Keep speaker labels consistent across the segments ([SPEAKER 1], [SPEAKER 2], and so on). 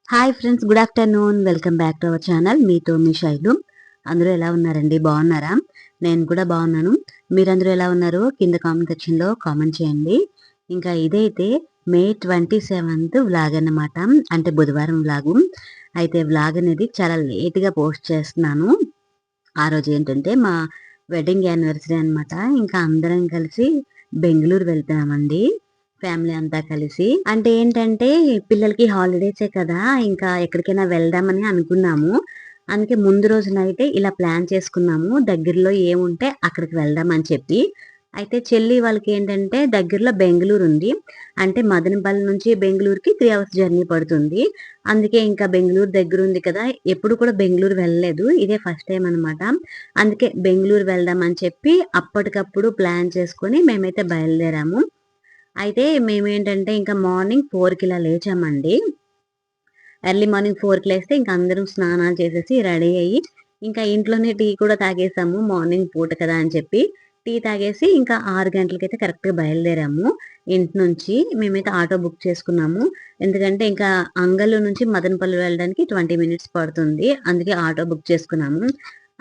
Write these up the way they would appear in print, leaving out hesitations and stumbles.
[SPEAKER 1] Hi friends, good afternoon. Welcome back to our channel. మీతో మీ శైలు. అందరూ ఎలా ఉన్నారండి? బాగున్నారా? నేను కూడా బాగున్నాను. మీరందరూ ఎలా ఉన్నారో కింద కామెంట్ సెక్షన్లో కామెంట్ చేయండి. ఇంకా ఇదైతే మే 27th వ్లాగ్ అన్నమాట. అంటే బుధవారం వ్లాగు. అయితే వ్లాగ్ అనేది చాలా లేట్గా పోస్ట్ చేస్తున్నాను. ఆ రోజు ఏంటంటే మా వెడ్డింగ్ యానివర్సరీ అనమాట. ఇంకా అందరం కలిసి బెంగళూరు వెళ్తున్నామండి, ఫ్యామిలీ అంతా కలిసి. అంటే ఏంటంటే పిల్లలకి హాలిడేసే కదా, ఇంకా ఎక్కడికైనా వెళ్దామని అనుకున్నాము. అందుకే ముందు రోజునైతే ఇలా ప్లాన్ చేసుకున్నాము, దగ్గరలో ఏముంటే అక్కడికి వెళ్దామని చెప్పి. అయితే చెల్లి వాళ్ళకి ఏంటంటే దగ్గరలో బెంగళూరు ఉంది. అంటే మదనపల్లి నుంచి బెంగళూరుకి 3 అవర్స్ జర్నీ పడుతుంది. అందుకే ఇంకా బెంగళూరు దగ్గర ఉంది కదా, ఎప్పుడు కూడా బెంగళూరు వెళ్ళలేదు, ఇదే ఫస్ట్ టైం అనమాట. అందుకే బెంగళూరు వెళ్దామని చెప్పి అప్పటికప్పుడు ప్లాన్ చేసుకొని మేమైతే బయలుదేరాము. అయితే మేమేంటంటే ఇంకా మార్నింగ్ 4కి ఇలా లేచామండి. ఎర్లీ మార్నింగ్ 4కి లేస్తే ఇంకా అందరం స్నానాలు చేసేసి రెడీ అయ్యి ఇంకా ఇంట్లోనే టీ కూడా తాగేసాము, మార్నింగ్ పూట కదా అని చెప్పి. టీ తాగేసి ఇంకా 6 గంటలకైతే కరెక్ట్‌గా బయలుదేరాము. ఇంటి నుంచి మేమైతే ఆటో బుక్ చేసుకున్నాము. ఎందుకంటే ఇంకా అంగల్లు నుంచి మదనపల్లి వెళ్ళడానికి 20 మినిట్స్ పడుతుంది. అందుకే ఆటో బుక్ చేసుకున్నాము.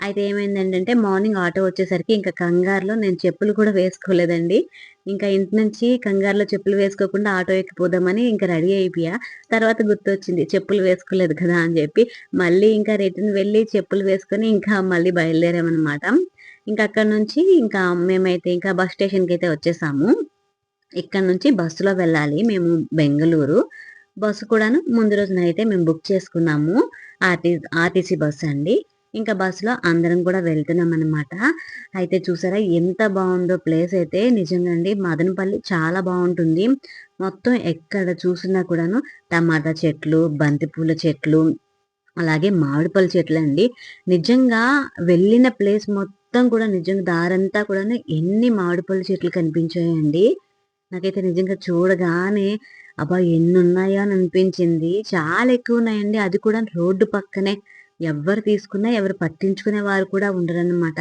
[SPEAKER 1] అయితే ఏమైందేంటంటే మార్నింగ్ ఆటో వచ్చేసరికి ఇంకా కంగారులో నేను చెప్పులు కూడా వేసుకోలేదండి. ఇంకా ఇంటి నుంచి కంగారులో చెప్పులు వేసుకోకుండా ఆటో ఎక్కిపోదామని ఇంకా రెడీ అయిపోయా. తర్వాత గుర్తొచ్చింది చెప్పులు వేసుకోలేదు కదా అని చెప్పి. మళ్ళీ ఇంకా రిటర్న్ వెళ్ళి చెప్పులు వేసుకొని ఇంకా మళ్ళీ బయలుదేరామనమాట. ఇంకా అక్కడి నుంచి ఇంకా మేమైతే ఇంకా బస్ స్టేషన్‌కైతే వచ్చేసాము. ఇక్కడ నుంచి బస్సులో వెళ్ళాలి మేము బెంగుళూరు. బస్సు కూడాను ముందు రోజు నైటే మేము బుక్ చేసుకున్నాము. ఆర్‌టీ ఆర్‌టీసీ బస్ అండి. ఇంకా బస్సులో అందరం కూడా వెళ్తున్నామనమాట. అయితే చూసారా ఎంత బావుందో ప్లేస్ అయితే, నిజంగా అండి మదనపల్లి చాలా బావుంటుంది. మొత్తం ఎక్కడ చూసినా కూడాను టమాటా చెట్లు, బంతిపూల చెట్లు, అలాగే మామిడి పళ్ళ చెట్లండి. నిజంగా వెళ్ళిన ప్లేస్ మొత్తం కూడా నిజంగా దారంతా కూడాను ఎన్ని మామిడి పళ్ళ చెట్లు కనిపించాయండి. నాకైతే నిజంగా చూడగానే అబ్బా! ఎన్నున్నాయా అని అనిపించింది. చాలా ఎక్కువున్నాయండి. అది కూడా రోడ్డు పక్కనే. ఎవ్వరు తీసుకున్నా ఎవరు పట్టించుకునే వారు కూడా ఉండరనమాట.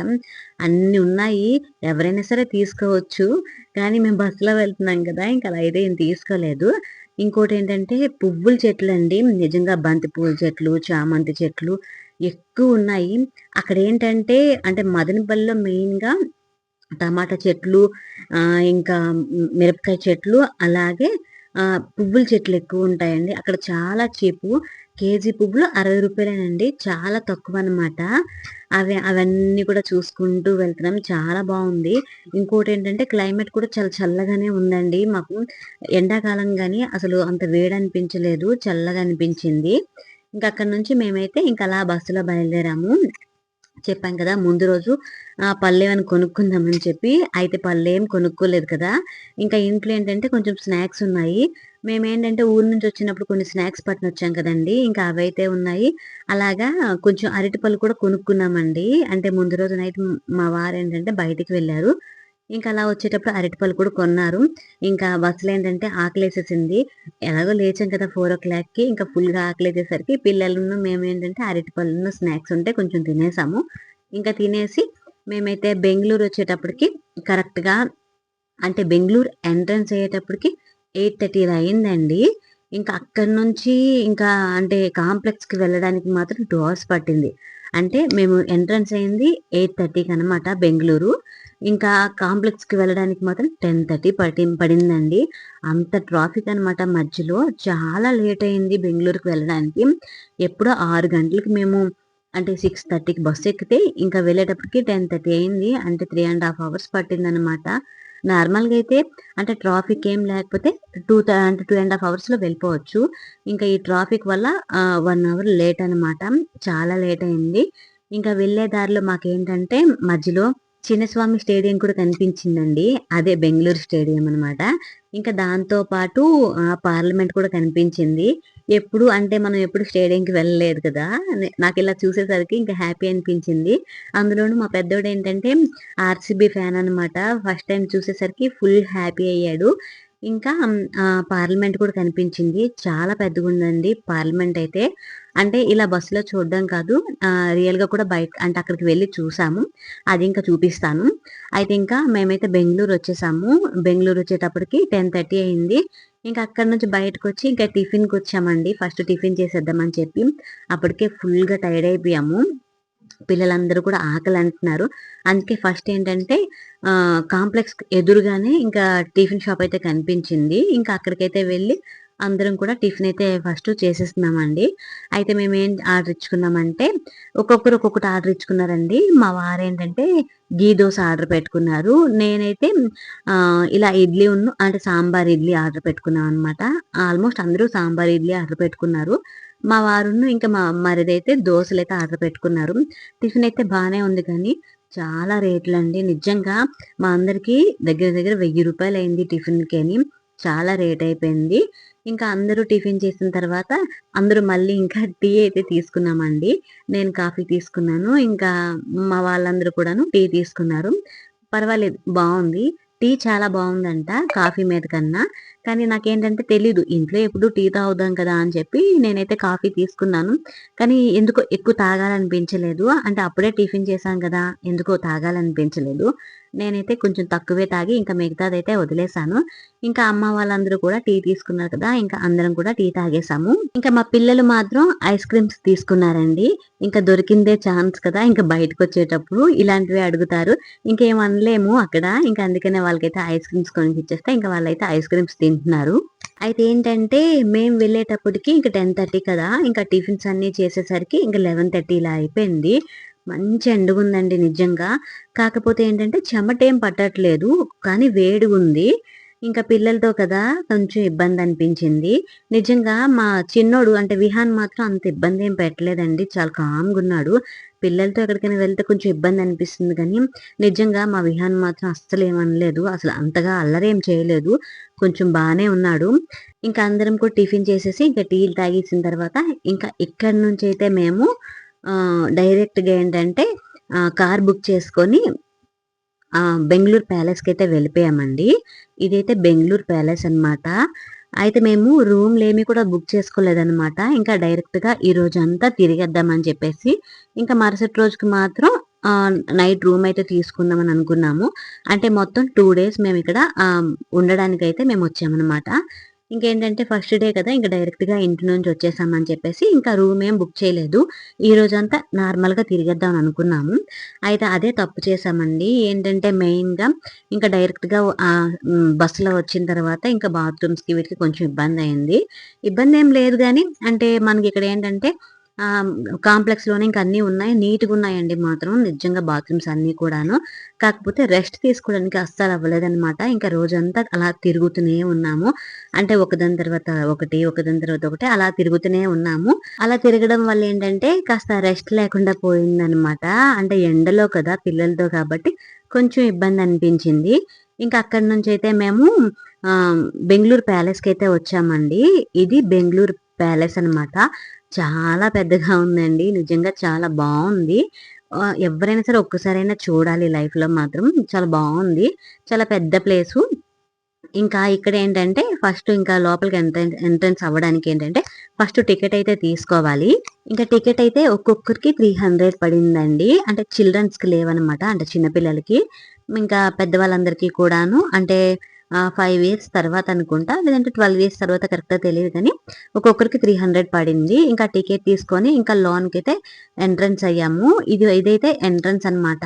[SPEAKER 1] అన్ని ఉన్నాయి. ఎవరైనా సరే తీసుకోవచ్చు. కానీ మేము బస్సులో వెళ్తున్నాం కదా, ఇంక అలా అయితే ఏం తీసుకోలేదు. ఇంకోటేంటంటే పువ్వుల చెట్లండి. నిజంగా బంతి పువ్వుల చెట్లు, చామంతి చెట్లు ఎక్కువున్నాయి. అక్కడేంటంటే అంటే మదనపల్లిలో మెయిన్‌గా టమాటా చెట్లు, ఇంకా మిరపకాయ చెట్లు, అలాగే పువ్వుల చెట్లు ఎక్కువుంటాయండి. అక్కడ చాలా చీపు. కేజీ పువ్వులు రూ. 60 చాలా తక్కువనమాట. అవన్నీ కూడా చూసుకుంటూ వెళ్తున్నాం. చాలా బావుంది. ఇంకోటేంటంటే క్లైమేట్ కూడా చాలా చల్లగానే ఉందండి. మాకు ఎండాకాలం గాని అసలు అంత వేడనిపించలేదు, చల్లగా అనిపించింది. ఇంక అక్కడి నుంచి మేమైతే ఇంకలా బస్సులో బయలుదేరాము. చెప్పాం కదా ముందు రోజు పళ్ళేమైనా కొనుక్కుందామని చెప్పి. అయితే పళ్ళేం కొనుక్కోలేదు కదా. ఇంకా ఇంట్లో ఏంటంటే కొంచెం స్నాక్స్ ఉన్నాయి. మేమేంటంటే ఊరు నుంచి వచ్చినప్పుడు కొన్ని స్నాక్స్ పట్టునొచ్చాం కదండీ, ఇంకా అవైతే ఉన్నాయి. అలాగా కొంచెం అరటిపళ్ళు కూడా కొనుక్కున్నామండి. అంటే ముందు రోజు నైట్ మా వారేంటంటే బయటికి వెళ్లారు. ఇంకా అలా వచ్చేటప్పుడు అరటిపళ్ళు కూడా కొన్నారు. ఇంకా బస్సులో ఏంటంటే ఆకలేసేసింది. ఎలాగో లేచాం కదా 4:00కి, ఇంకా ఫుల్‌గా ఆకలేసేసరికి పిల్లలును మేమేంటంటే అరటిపళ్ళును స్నాక్స్ ఉంటే కొంచెం తినేసాము. ఇంకా తినేసి మేమైతే బెంగుళూరు వచ్చేటప్పటికి కరెక్ట్‌గా, అంటే బెంగుళూరు ఎంట్రన్స్ అయ్యేటప్పటికి 8:30 ఇలా అయిందండి. ఇంకా అక్కడి నుంచి ఇంకా అంటే కాంప్లెక్స్‌కి వెళ్ళడానికి మాత్రం 2 అవర్స్ పట్టింది. అంటే మేము ఎంట్రన్స్ అయింది 8:30కి అనమాట బెంగుళూరు. ఇంకా కాంప్లెక్స్‌కి వెళ్ళడానికి మాత్రం 10:30 పడిందండి. అంత ట్రాఫిక్ అనమాట మధ్యలో. చాలా లేట్ అయింది బెంగుళూరుకి వెళ్ళడానికి. ఎప్పుడో 6 గంటలకి మేము, అంటే 6:30కి బస్సు ఎక్కితే ఇంకా వెళ్ళేటప్పటికి 10:30 అయింది. అంటే 3 అవర్స్ పట్టిందనమాట. నార్మల్‌గా అయితే అంటే ట్రాఫిక్ ఏం లేకపోతే 2 అవర్స్‌లో వెళ్ళిపోవచ్చు. ఇంకా ఈ ట్రాఫిక్ వల్ల 1 అవర్ లేట్ అనమాట. చాలా లేట్ అయింది. ఇంకా వెళ్ళే దారిలో మాకేంటంటే మధ్యలో చిన్నస్వామి స్టేడియం కూడా కనిపించిందండి. అదే బెంగుళూరు స్టేడియం అనమాట. ఇంకా దాంతో పాటు పార్లమెంట్ కూడా కనిపించింది. మనం ఎప్పుడు స్టేడియంకి వెళ్ళలేదు కదా. నాకిలా చూసేసరికి ఇంకా హ్యాపీ అనిపించింది. అందులోనూ మా పెద్దోడేంటంటే ఆర్‌సీబీ ఫ్యాన్ అనమాట. ఫస్ట్ టైమ్ చూసేసరికి ఫుల్ హ్యాపీ అయ్యాడు. ఇంకా పార్లమెంట్ కూడా కనిపించింది. చాలా పెద్దగుందండి పార్లమెంట్ అయితే. అంటే ఇలా బస్సులో చూడడం కాదు, రియల్‌గా కూడా అంటే అక్కడికి వెళ్లి చూసాము. అది ఇంకా చూపిస్తాను. అయితే ఇంకా మేమైతే బెంగుళూరొచ్చేసాము. బెంగుళూరొచ్చేటప్పటికి 10:30 అయింది. ఇంకా అక్కడి నుంచి బయటకొచ్చి ఇంకా టిఫిన్‌కొచ్చామండి. ఫస్ట్ టిఫిన్ చేసేద్దామని చెప్పి. అప్పటికే ఫుల్‌గా టైర్డ్ అయిపోయాము. పిల్లలందరూ కూడా ఆకలంటున్నారు. అందుకే ఫస్ట్ ఏంటంటే కాంప్లెక్స్ ఎదురుగానే ఇంకా టిఫిన్ షాప్ అయితే కనిపించింది. ఇంకా అక్కడికైతే వెళ్ళి అందరం కూడా టిఫిన్ అయితే ఫస్ట్ చేసేస్తున్నామండి. అయితే మేమేం ఆర్డర్ ఇచ్చుకున్నామంటే ఒక్కొక్కరు ఒక్కొక్కటి ఆర్డర్ ఇచ్చుకున్నారండి. మా వారేంటంటే ఘీ దోస ఆర్డర్ పెట్టుకున్నారు. నేనైతే ఇలా అంటే సాంబార్ ఇడ్లీ ఆర్డర్ పెట్టుకున్నామనమాట. ఆల్మోస్ట్ అందరూ సాంబార్ ఇడ్లీ ఆర్డర్ పెట్టుకున్నారు. మా వారును ఇంకా మా మరిదైతే దోసలైతే ఆర్డర్ పెట్టుకున్నారు. టిఫిన్ అయితే బానే ఉంది కానీ చాలా రేట్లండి. నిజంగా మా అందరికి దగ్గర దగ్గర రూ. 1000 అయింది టిఫిన్‌కని. చాలా రేట్ అయిపోయింది. ఇంకా అందరూ టిఫిన్ చేసిన తర్వాత అందరూ మళ్ళీ ఇంకా టీ అయితే తీసుకున్నామండి. నేను కాఫీ తీసుకున్నాను. ఇంకా మా వాళ్ళందరూ కూడాను టీ తీసుకున్నారు. పర్వాలేదు బావుంది. టీ చాలా బావుందంట కాఫీ మీద కన్నా. కానీ నాకేంటంటే తెలీదు. ఇంట్లో ఎప్పుడు టీ తాగుదాం కదా అని చెప్పి నేనైతే కాఫీ తీసుకున్నాను. కానీ ఎందుకో ఎక్కువ తాగాలనిపించలేదు. అంటే అప్పుడే టిఫిన్ చేశాం కదా! ఎందుకో తాగాలనిపించలేదు. నేనైతే కొంచెం తక్కువే తాగి ఇంకా మిగతాదైతే వదిలేసాను. ఇంకా అమ్మ వాళ్ళందరూ కూడా టీ తీసుకున్నారు కదా! ఇంకా అందరం కూడా టీ తాగేసాము. ఇంకా మా పిల్లలు మాత్రం ఐస్ క్రీమ్స్ తీసుకున్నారండి. ఇంకా దొరికిందే ఛాన్స్ కదా! ఇంకా బయటకొచ్చేటప్పుడు ఇలాంటివే అడుగుతారు. ఇంకేం అనలేము అక్కడ. ఇంకా అందుకనే వాళ్ళకైతే ఐస్ క్రీమ్స్ కొనిపిచ్చేస్తే ఇంకా వాళ్ళైతే ఐస్ క్రీమ్స్ తింటున్నారు. అయితే ఏంటంటే మేము వెళ్ళేటప్పటికి ఇంక 10:30 కదా! ఇంకా టిఫిన్స్ అన్నీ చేసేసరికి ఇంక 11:30 ఇలా అయిపోయింది. మంచి ఎండగుందండి నిజంగా. కాకపోతే ఏంటంటే చెమటేం పట్టట్లేదు. కానీ వేడిగుంది. ఇంకా పిల్లలతో కదా! కొంచెం ఇబ్బందనిపించింది. నిజంగా మా చిన్నోడు అంటే విహాన్ మాత్రం అంత ఇబ్బందేం పెట్టలేదండి. చాలా కామ్‌గున్నాడు. పిల్లలతో ఎక్కడికైనా వెళ్తే కొంచెం ఇబ్బందనిపిస్తుంది గానీ, నిజంగా మా విహాన్ మాత్రం అస్సలేమనలేదు. అసలు అంతగా అల్లరేం చేయలేదు. కొంచెం బానే ఉన్నాడు. ఇంకా అందరం కూడా టిఫిన్ చేసేసి, ఇంకా టీలు తాగేసిన తర్వాత, ఇంకా ఇక్కడి నుంచయితే మేము డైరెక్ట్‌గా ఏంటంటే కార్ బుక్ చేసుకొని బెంగుళూరు ప్యాలెస్‌కైతే వెళ్ళిపోయామండి. ఇదైతే బెంగుళూరు ప్యాలెస్ అనమాట. అయితే మేము రూమ్‌లేమి కూడా బుక్ చేసుకోలేదనమాట. ఇంకా డైరెక్ట్‌గా ఈ రోజంతా తిరిగేద్దామని చెప్పేసి, ఇంకా మరుసటి రోజుకి మాత్రం నైట్ రూమ్ అయితే తీసుకుందామని అనుకున్నాము. అంటే మొత్తం 2 డేస్ మేమిక్కడ ఉండడానికైతే మేమొచ్చామనమాట. ఇంకేంటంటే ఫస్ట్ డే కదా! ఇంక డైరెక్ట్‌గా ఇంటి నుంచి వచ్చేసామని చెప్పేసి ఇంకా రూమ్ ఏం బుక్ చేయలేదు. ఈ రోజంతా నార్మల్‌గా తిరిగేద్దాం అని అనుకున్నాము. అయితే అదే తప్పు చేశామండి. ఏంటంటే మెయిన్‌గా ఇంకా డైరెక్ట్‌గా బస్సులో వచ్చిన తర్వాత ఇంకా బాత్రూమ్స్‌కి వీటికి కొంచెం ఇబ్బందయింది. ఇబ్బందేం లేదు గానీ అంటే మనకిక్కడ ఏంటంటే ఆహ్, కాంప్లెక్స్‌లోనే ఇంక అన్నీ ఉన్నాయి. నీట్‌గున్నాయండి మాత్రం నిజంగా బాత్రూమ్స్ అన్నీ కూడాను. కాకపోతే రెస్ట్ తీసుకోవడానికి అస్సలు అవ్వలేదనమాట. ఇంకా రోజంతా అలా తిరుగుతూనే ఉన్నాము. అంటే ఒకదాని తర్వాత ఒకటి, ఒకదాని తర్వాత ఒకటి అలా తిరుగుతూనే ఉన్నాము. అలా తిరగడం వల్ల ఏంటంటే కాస్త రెస్ట్ లేకుండా పోయిందనమాట. అంటే ఎండలో కదా పిల్లలతో కాబట్టి కొంచెం ఇబ్బందనిపించింది. ఇంకా అక్కడి నుంచయితే మేము ఆహ్, బెంగుళూరు ప్యాలెస్‌కైతే వచ్చామండి. ఇది బెంగుళూరు ప్యాలెస్ అనమాట. చాలా పెద్దగా ఉందండి. నిజంగా చాలా బావుంది. ఎవ్వరైనా సరే ఒక్కసారైనా చూడాలి లైఫ్‌లో మాత్రం. చాలా బావుంది. చాలా పెద్ద ప్లేసు. ఇంకా ఇక్కడేంటంటే ఫస్ట్ ఇంకా లోపలికి ఎంట్రన్స్ అవ్వడానికేంటంటే ఫస్ట్ టికెట్ అయితే తీసుకోవాలి. ఇంకా టికెట్ అయితే ఒక్కొక్కరికి 300 పడిందండి. అంటే చిల్డ్రన్స్‌కి లేవనమాట. అంటే చిన్న పిల్లలకి. ఇంకా పెద్దవాళ్ళందరికీ కూడాను అంటే 5 ఇయర్స్ తర్వాత అనుకుంటా. లేదంటే 12 ఇయర్స్ తర్వాత కరెక్ట్‌గా తెలీదు గానీ ఒక్కొక్కరికి 300 పడింది. ఇంకా టికెట్ తీసుకొని ఇంకా లోన్‌కైతే ఎంట్రన్స్ అయ్యాము. ఇదైతే ఎంట్రన్స్ అనమాట.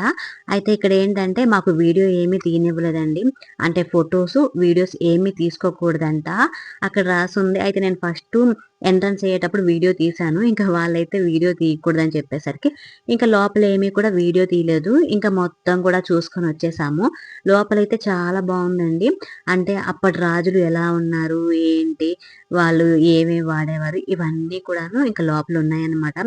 [SPEAKER 1] అయితే ఇక్కడేంటంటే మాకు వీడియో ఏమీ తీయనివ్వలేదండి. అంటే ఫోటోసు, వీడియోస్ ఏమీ తీసుకోకూడదంట. అక్కడ రాసుంది. అయితే నేను ఫస్టు ఎంట్రన్స్ అయ్యేటప్పుడు వీడియో తీశాను. ఇంకా వాళ్ళైతే వీడియో తీయకూడదని చెప్పేసరికి, ఇంకా లోపల ఏమీ కూడా వీడియో తీయలేదు. ఇంకా మొత్తం కూడా చూసుకొనొచ్చేసాము. లోపలైతే చాలా బావుందండి. అంటే అప్పటి రాజులు ఎలా ఉన్నారు, ఏంటి, వాళ్ళు ఏమేమి వాడేవారు, ఇవన్నీ కూడాను ఇంకా లోపల ఉన్నాయన్నమాట.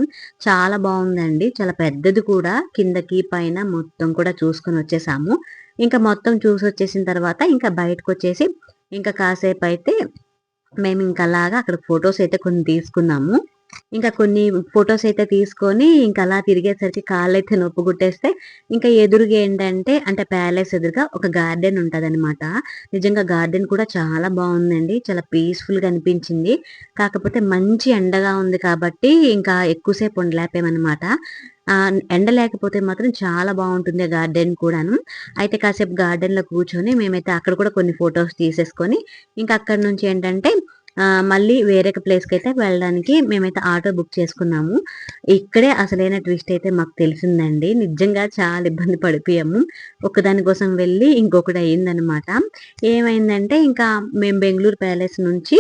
[SPEAKER 1] చాలా బావుందండి. చాలా పెద్దది కూడా. కిందకి, పైన మొత్తం కూడా చూసుకొనొచ్చేసాము. ఇంకా మొత్తం చూసొచ్చేసిన తర్వాత ఇంకా బయటకొచ్చేసి ఇంకా కాసేపయితే మేమింక అలాగా అక్కడ ఫోటోస్ అయితే కొన్ని తీసుకున్నాము. ఇంకా కొన్ని ఫొటోస్ అయితే తీసుకొని ఇంకా అలా తిరిగేసరికి కాళ్ళైతే నొప్పి గుట్టేస్తే ఇంకా ఎదురుగా ఏంటంటే అంటే ప్యాలెస్ ఎదురుగా ఒక గార్డెన్ ఉంటదనమాట. నిజంగా గార్డెన్ కూడా చాలా బాగుందండి. చాలా పీస్ఫుల్‌గా అనిపించింది. కాకపోతే మంచి ఎండగా ఉంది కాబట్టి ఇంకా ఎక్కువ సేపు ఉండలేకపోయామనమాట. ఎండ లేకపోతే మాత్రం చాలా బాగుంటుంది ఆ గార్డెన్ కూడాను. అయితే కాసేపు గార్డెన్‌లో కూర్చొని మేమైతే అక్కడ కూడా కొన్ని ఫోటోస్ తీసేసుకొని ఇంకా అక్కడి నుంచి ఏంటంటే మళ్ళీ వేరే ప్లేస్‌కైతే వెళ్ళడానికి మేమైతే ఆటో బుక్ చేసుకున్నాము. ఇక్కడే అసలైన ట్విస్ట్ అయితే మాకు తెలిసిందండి. నిజంగా చాలా ఇబ్బంది పడిపోయాము. ఒకదాని కోసం వెళ్ళి ఇంకొకటి అయిందనమాట. ఏమైందంటే ఇంకా మేము బెంగుళూరు ప్యాలెస్ నుంచి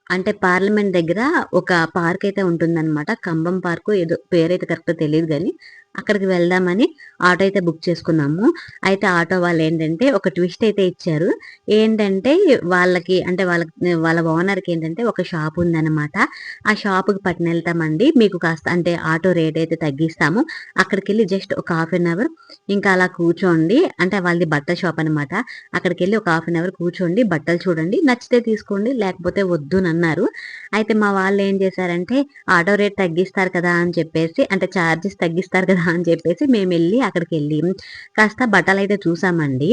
[SPEAKER 1] అంటే పార్లమెంట్ దగ్గర ఒక పార్క్ అయితే ఉంటుందన్నమాట. కంబం పార్కో ఏదో పేరైతే కరెక్ట్‌గా తెలీదు గానీ, అక్కడికి వెళ్దామని ఆటో అయితే బుక్ చేసుకున్నాము. అయితే ఆటో వాళ్ళేంటంటే ఒక ట్విస్ట్ అయితే ఇచ్చారు. ఏంటంటే వాళ్ళకి అంటే వాళ్ళ ఓనర్‌కి ఏంటంటే ఒక షాప్ ఉందన్నమాట. ఆ షాప్‌కి పట్టునెళ్తామండి. మీకు కాస్త అంటే ఆటో రేట్ అయితే తగ్గిస్తాము. అక్కడికెళ్ళి జస్ట్ ఒక హాఫ్ ఎన్ అవర్ ఇంకా అలా కూర్చోండి. అంటే వాళ్ళది బట్టల షాప్ అనమాట. అక్కడికెళ్ళి ఒక హాఫ్ ఎన్ అవర్ కూర్చోండి. బట్టలు చూడండి. నచ్చితే తీసుకోండి. లేకపోతే వద్దునన్నారు. అయితే మా వాళ్ళేం చేశారంటే ఆటో రేట్ తగ్గిస్తారు కదా అని చెప్పేసి అంటే చార్జెస్ తగ్గిస్తారు కదా అని చెప్పేసి మేమెళ్లి అక్కడికెళ్ళి కాస్త బట్టలైతే చూసామండి.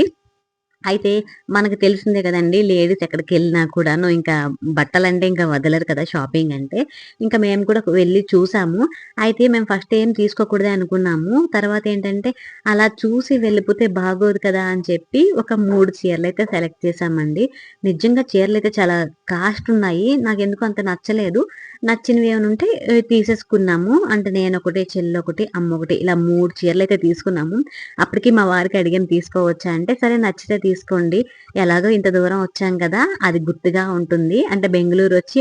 [SPEAKER 1] అయితే మనకు తెలిసిందే కదండీ! లేడీస్ ఎక్కడికెళ్ళినా కూడాను ఇంకా బట్టలంటే ఇంకా వదలరు కదా! షాపింగ్ అంటే. ఇంకా మేము కూడా వెళ్లి చూసాము. అయితే మేము ఫస్ట్ ఏం తీసుకోకూడదే అనుకున్నాము. తర్వాత ఏంటంటే అలా చూసి వెళ్ళిపోతే బాగోదు కదా! అని చెప్పి ఒక 3 చీరలైతే సెలెక్ట్ చేశామండి. నిజంగా చీరలైతే చాలా కాస్ట్ ఉన్నాయి. నాకెందుకో అంత నచ్చలేదు. నచ్చినవి ఏమైనా ఉంటే తీసేసుకున్నాము. అంటే నేనొకటి, చెల్లొకటి, అమ్మొకటి ఇలా 3 చీరలైతే తీసుకున్నాము. అప్పటికి మా వారికి అడిగాను తీసుకోవచ్చా అంటే, సరే నచ్చితే తీసుకోండి. ఎలాగో ఇంత దూరం వచ్చాం కదా! అది గుర్తుగా ఉంటుంది. అంటే బెంగుళూరు వచ్చి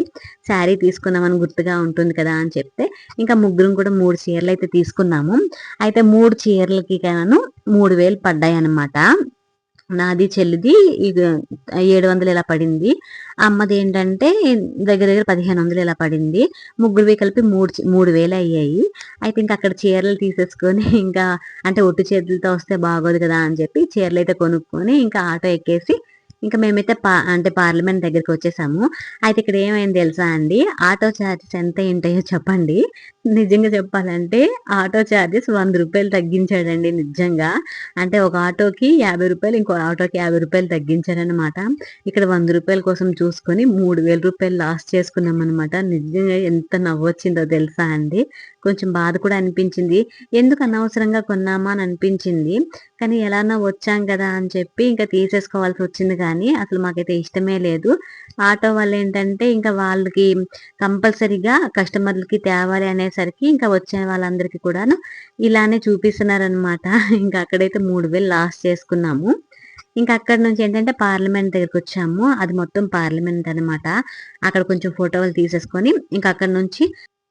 [SPEAKER 1] శారీ తీసుకున్నామని గుర్తుగా ఉంటుంది కదా! అని చెప్తే, ఇంకా ముగ్గురం కూడా 3 చీరలైతే తీసుకున్నాము. అయితే 3 చీరలకి గాను 3000 పడ్డాయన్నమాట. నాది, చెల్లిది ఇగ 700 ఇలా పడింది. అమ్మదేంటంటే దగ్గర దగ్గర 1500 ఇలా పడింది. ముగ్గురివి కలిపి 3000 అయ్యాయి. అయితే ఇంక అక్కడ చీరలు తీసేసుకొని ఇంకా అంటే ఒట్టి చేతులతో వస్తే బాగోదు కదా! అని చెప్పి చీరలైతే కొనుక్కొని ఇంకా ఆటో ఎక్కేసి ఇంక మేమైతే అంటే పార్లమెంట్ దగ్గరికొచ్చేసాము. అయితే ఇక్కడ ఏమైంది తెలుసా అండి? ఆటో చార్జెస్ ఎంత ఏంటాయో చెప్పండి. నిజంగా చెప్పాలంటే ఆటో చార్జెస్ రూ. 100 తగ్గించాడండి నిజంగా. అంటే ఒక ఆటోకి రూ. 50 ఇంకో ఆటోకి రూ. 50 తగ్గించారనమాట. ఇక్కడ రూ. 100 కోసం చూసుకొని రూ. 3000 లాస్ చేసుకున్నామనమాట. నిజంగా ఎంత నవ్వొచ్చిందో తెలుసా అండి? కొంచెం బాధ కూడా అనిపించింది. ఎందుకు అనవసరంగా కొన్నామా అని అనిపించింది. కానీ ఎలానో వచ్చాం కదా అని చెప్పి ఇంకా తీసేసుకోవాల్సి వచ్చింది కానీ అసలు మాకైతే ఇష్టమే లేదు. ఆటో వాళ్ళేంటంటే ఇంకా వాళ్ళకి కంపల్సరీగా కస్టమర్లకి తేవాలి అనేసరికి ఇంకా వచ్చే వాళ్ళందరికీ కూడాను ఇలానే చూపిస్తున్నారనమాట. ఇంకా అక్కడైతే 3000 లాస్ చేసుకున్నాము. ఇంకా అక్కడి నుంచి ఏంటంటే పార్లమెంట్ దగ్గరకొచ్చాము. అది మొత్తం పార్లమెంట్ అనమాట. అక్కడ కొంచెం ఫోటోలు తీసేసుకొని ఇంకా అక్కడి నుంచి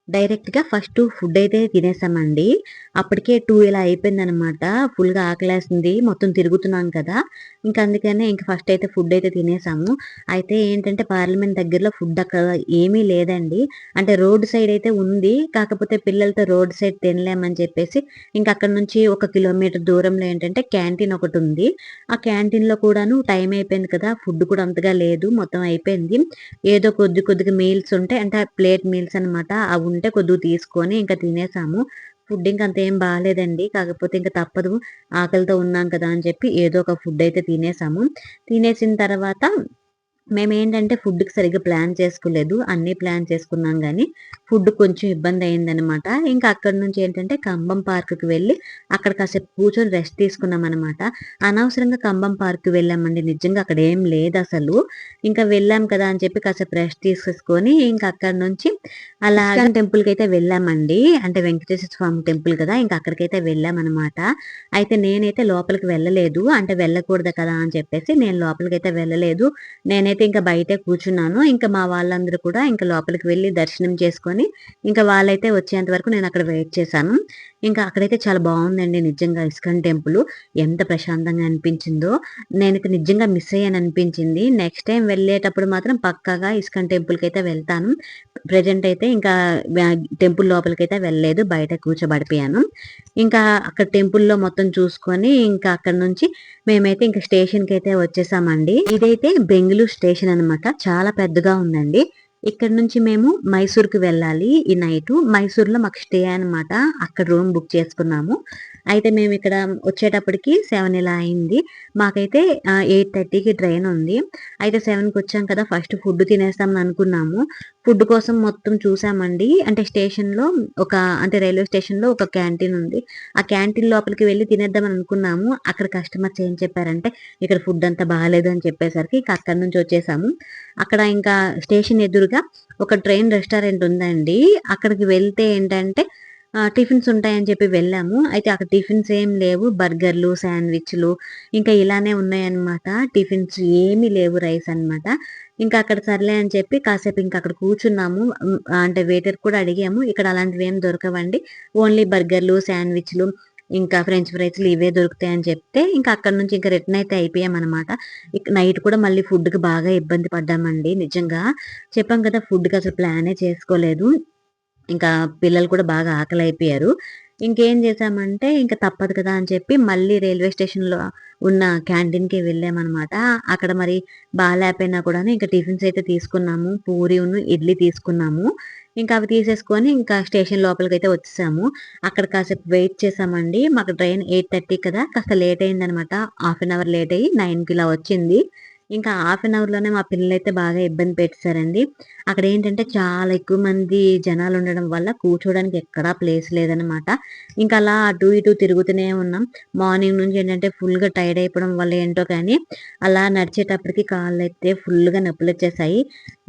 [SPEAKER 1] డైరెక్ట్‌గా ఫస్ట్ ఫుడ్డయితే తినేసామండి. అప్పటికే 2 ఇలా అయిపోయిందనమాట. ఫుల్‌గా ఆకలేస్తుంది. మొత్తం తిరుగుతున్నాం కదా! ఇంక అందుకనే ఇంక ఫస్ట్ అయితే ఫుడ్డయితే తినేసాము. అయితే ఏంటంటే పార్లమెంట్ దగ్గరలో ఫుడ్ అక్కడ ఏమీ లేదండి. అంటే రోడ్ సైడ్ అయితే ఉంది. కాకపోతే పిల్లలతో రోడ్ సైడ్ తినలేమని చెప్పేసి ఇంక అక్కడి నుంచి ఒక కిలోమీటర్ దూరంలో ఏంటంటే క్యాంటీన్ ఒకటుంది. ఆ క్యాంటీన్‌లో కూడాను టైం అయిపోయింది కదా! ఫుడ్ కూడా అంతగా లేదు. మొత్తం అయిపోయింది. ఏదో కొద్దిగా మీల్స్ ఉంటాయి. అంటే ప్లేట్ మీల్స్ అనమాట. అవుంటే కొద్దిగా తీసుకొని ఇంక తినేసాము. ఫుడ్ ఇంక అంతేం బాలేదండి. కాకపోతే ఇంక తప్పదు. ఆకలితో ఉన్నాం కదా! అని చెప్పి ఏదో ఒక ఫుడ్ అయితే తినేసాము. తినేసిన తర్వాత మేమేంటంటే ఫుడ్‌కి సరిగ్గా ప్లాన్ చేసుకోలేదు. అన్నీ ప్లాన్ చేసుకున్నాం గానీ, ఫుడ్ కొంచెం ఇబ్బందయిందనమాట. ఇంకా అక్కడి నుంచి ఏంటంటే కంబం పార్క్‌కి వెళ్ళి, అక్కడ కాసేపు కూర్చొని రెస్ట్ తీసుకున్నామనమాట. అనవసరంగా కంబం పార్క్‌కి వెళ్ళామండి. నిజంగా అక్కడేం లేదసలు. ఇంకా వెళ్ళాం కదా అని చెప్పి కాసేపు రెస్ట్ తీసేసుకొని, ఇంక అక్కడి నుంచి అలాగా టెంపుల్‌కైతే వెళ్ళామండి. అంటే వెంకటేశ్వర స్వామి టెంపుల్ కదా! ఇంక అక్కడికైతే వెళ్ళామనమాట. అయితే నేనైతే లోపలికి వెళ్ళలేదు. అంటే వెళ్ళకూడదు కదా అని చెప్పేసి నేను లోపలికైతే వెళ్ళలేదు. నేనైతే ఇంక బయటే కూర్చున్నాను. ఇంక మా వాళ్ళందరూ కూడా ఇంక లోపలికి వెళ్లి దర్శనం చేసుకొని, ఇంక వాళ్ళైతే వచ్చేంత వరకు నేనక్కడ వెయిట్ చేశాను. ఇంకా అక్కడైతే చాలా బావుందండి నిజంగా ఇస్కాన్ టెంపులు. ఎంత ప్రశాంతంగా అనిపించిందో. నేనైతే నిజంగా మిస్ అయ్యాననిపించింది. నెక్స్ట్ టైమ్ వెళ్ళేటప్పుడు మాత్రం పక్కాగా ఇస్కాన్ టెంపుల్‌కైతే వెళ్తాను. ప్రెజెంట్ అయితే ఇంకా టెంపుల్ లోపలికైతే వెళ్ళలేదు. బయట కూర్చోబడిపోయాను. ఇంకా అక్కడ టెంపుల్‌లో మొత్తం చూసుకొని, ఇంకా అక్కడి నుంచి మేమైతే ఇంక స్టేషన్‌కైతే వచ్చేసామండి. ఇదైతే బెంగుళూరు స్టేషన్ అనమాట. చాలా పెద్దగా ఉందండి. ఇక్కడ నుంచి మేము మైసూర్‌కి వెళ్ళాలి ఈ నైటు. మైసూర్‌లో మాకు స్టే అనమాట. అక్కడ రూమ్ బుక్ చేసుకున్నాము. అయితే మేమిక్కడ వచ్చేటప్పటికి 7 ఇలా అయింది. మాకైతే 8:30కి ట్రైన్ ఉంది. అయితే 7కి వచ్చాం కదా! ఫస్ట్ ఫుడ్ తినేస్తామని అనుకున్నాము. ఫుడ్ కోసం మొత్తం చూసామండి. అంటే స్టేషన్‌లో అంటే రైల్వే స్టేషన్‌లో ఒక క్యాంటీన్ ఉంది. ఆ క్యాంటీన్ లోపలికి వెళ్లి తినేద్దామని అనుకున్నాము. అక్కడ కస్టమర్స్ ఏం చెప్పారంటే, "ఇక్కడ ఫుడ్ అంతా బాలేదు" అని చెప్పేసరికి ఇక అక్కడి నుంచి వచ్చేసాము. అక్కడ ఇంకా స్టేషన్ ఎదురుగా ఒక ట్రైన్ రెస్టారెంట్ ఉందండి. అక్కడికి వెళ్తే ఏంటంటే టిఫిన్స్ ఉంటాయని చెప్పి వెళ్ళాము. అయితే అక్కడ టిఫిన్స్ ఏం లేవు. బర్గర్‌లు, శాండ్‌విచ్‌లు ఇంకా ఇలానే ఉన్నాయన్నమాట. టిఫిన్స్ ఏమీ లేవు, రైస్ అన్నమాట. ఇంకా అక్కడ సర్లే అని చెప్పి కాసేపు ఇంకా అక్కడ కూర్చున్నాము. అంటే వెయిటర్‌కి కూడా అడిగాము. ఇక్కడ అలాంటివేమి దొరకవండి. ఓన్లీ బర్గర్‌లు, శాండ్‌విచ్‌లు ఇంకా ఫ్రెంచ్ ఫ్రైస్‌లు ఇవే దొరుకుతాయని చెప్తే ఇంకా అక్కడి నుంచి ఇంకా రిటర్న్ అయితే అయిపోయామన్నమాట. నైట్ కూడా మళ్ళీ ఫుడ్‌కి బాగా ఇబ్బంది పడ్డామండి నిజంగా. చెప్పాం కదా! ఫుడ్‌కి అసలు ప్లానే చేసుకోలేదు. ఇంకా పిల్లలు కూడా బాగా ఆకలైపోయారు. ఇంకేం చేశామంటే ఇంక తప్పదు కదా అని చెప్పి మళ్ళీ రైల్వే స్టేషన్‌లో ఉన్న క్యాంటీన్‌కి వెళ్ళామనమాట. అక్కడ మరి బాలేపోయినా కూడాను ఇంకా టిఫిన్స్ అయితే తీసుకున్నాము. పూరీను, ఇడ్లీ తీసుకున్నాము. ఇంకా అవి తీసేసుకొని ఇంకా స్టేషన్ లోపలికైతే వచ్చేసాము. అక్కడ కాసేపు వెయిట్ చేశామండి. మాకు ట్రైన్ 8:30 కదా! కాస్త లేట్ అయిందనమాట. హాఫ్ అన్ అవర్ లేట్ అయ్యి 9కి ఇలా వచ్చింది. ఇంకా హాఫ్ అన్ అవర్‌లోనే మా పిల్లలైతే బాగా ఇబ్బంది పెట్టేసారండి. అక్కడేంటంటే చాలా ఎక్కువ మంది జనాలుండడం వల్ల కూర్చోవడానికి ఎక్కడా ప్లేస్ లేదనమాట. ఇంకా అలా అటు ఇటు తిరుగుతూనే ఉన్నాం. మార్నింగ్ నుంచి ఏంటంటే ఫుల్‌గా టైర్డ్ అయిపోవడం వల్ల ఏంటో కానీ, అలా నడిచేటప్పటికి కాళ్ళైతే ఫుల్‌గా నొప్పులొచ్చేసాయి.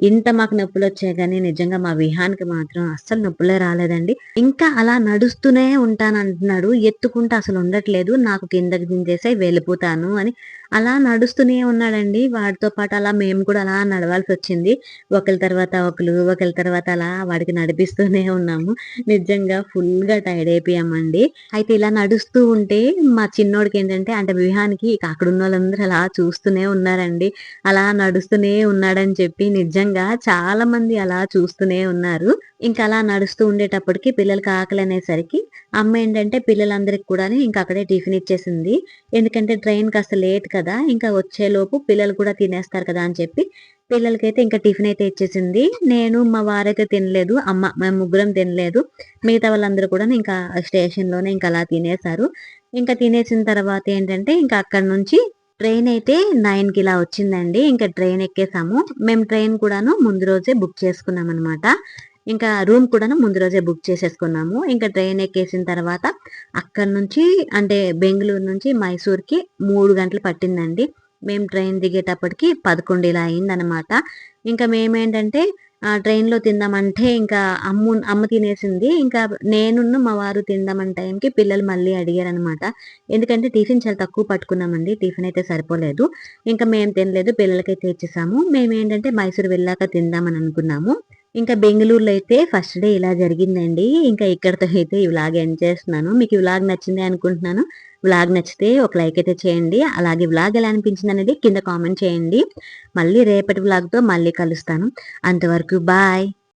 [SPEAKER 1] ఇంత మాకు నొప్పులొచ్చాయి గానీ నిజంగా మా విహాన్‌కి మాత్రం అస్సలు నొప్పులే రాలేదండి. ఇంకా అలా నడుస్తూనే ఉంటానంటున్నాడు. ఎత్తుకుంటే అసలు ఉండట్లేదు. నాకు కిందకి దించేసేయి వెళ్ళిపోతాను అని అలా నడుస్తూనే ఉన్నాడండి. వాడితో పాటు అలా మేము కూడా అలా నడవాల్సొచ్చింది. ఒకళ్ళ తర్వాత ఒకళ్ళు, ఒకళ్ళ తర్వాత అలా వాడికి నడిపిస్తూనే ఉన్నాము. నిజంగా ఫుల్‌గా టైర్డ్ అయిపోయామండి. అయితే ఇలా నడుస్తూ ఉంటే మా చిన్నోడికేంటంటే అంటే విహాన్‌కి ఇక అక్కడున్నోళ్ళందరూ అలా చూస్తూనే ఉన్నారండి. అలా నడుస్తూనే ఉన్నాడని చెప్పి నిజంగా చాలా మంది అలా చూస్తూనే ఉన్నారు. ఇంకా అలా నడుస్తూ ఉండేటప్పటికి పిల్లలకి ఆకలనేసరికి అమ్మ ఏంటంటే పిల్లలందరికి కూడాను ఇంకా అక్కడే టిఫిన్ ఇచ్చేసింది. ఎందుకంటే ట్రైన్ కాస్త లేట్ కదా! ఇంకా వచ్చేలోపు పిల్లలు కూడా తినేస్తారు కదా అని చెప్పి పిల్లలకైతే ఇంకా టిఫిన్ అయితే ఇచ్చేసింది. నేను, మా వారైతే తినలేదు. మేము ముగ్గురం తినలేదు. మిగతా వాళ్ళందరూ కూడా ఇంకా స్టేషన్‌లోనే ఇంకా అలా తినేసారు. ఇంకా తినేసిన తర్వాత ఏంటంటే ఇంకా అక్కడి నుంచి ట్రైన్ అయితే 9కి ఇలా వచ్చిందండి. ఇంకా ట్రైన్ ఎక్కేసాము. మేము ట్రైన్ కూడాను ముందు రోజే బుక్ చేసుకున్నామనమాట. ఇంకా రూమ్ కూడాను ముందు రోజే బుక్ చేసేసుకున్నాము. ఇంకా ట్రైన్ ఎక్కేసిన తర్వాత అక్కడి నుంచి అంటే బెంగుళూరు నుంచి మైసూర్‌కి 3 గంటలు పట్టిందండి. మేము ట్రైన్ దిగేటప్పటికి 11 ఇలా అయిందనమాట. ఇంకా మేమేంటంటే ట్రైన్‌లో తిందామంటే ఇంకా అమ్మ తినేసింది. ఇంకా నేనును మా వారు తిందామన్న టైంకి పిల్లలు మళ్ళీ అడిగారనమాట. ఎందుకంటే టిఫిన్ చాలా తక్కువ పట్టుకున్నామండి. టిఫిన్ అయితే సరిపోలేదు. ఇంకా మేము తినలేదు. పిల్లలకైతే ఇచ్చేసాము. మేమేంటంటే మైసూర్ వెళ్ళాక తిందామని అనుకున్నాము. ఇంకా బెంగుళూరులో అయితే ఫస్ట్ డే ఇలా జరిగిందండి. ఇంకా ఇక్కడితో అయితే ఈ వ్లాగ్ ఎండ్ చేస్తున్నాను. మీకు ఈ వ్లాగ్ నచ్చింది అనుకుంటున్నాను. వ్లాగ్ నచ్చితే ఒక లైక్ అయితే చేయండి. అలాగే వ్లాగ్ ఎలా అనిపించిందనేది కింద కామెంట్ చేయండి. మళ్ళీ రేపటి వ్లాగ్‌తో మళ్ళీ కలుస్తాను. అంతవరకు బాయ్.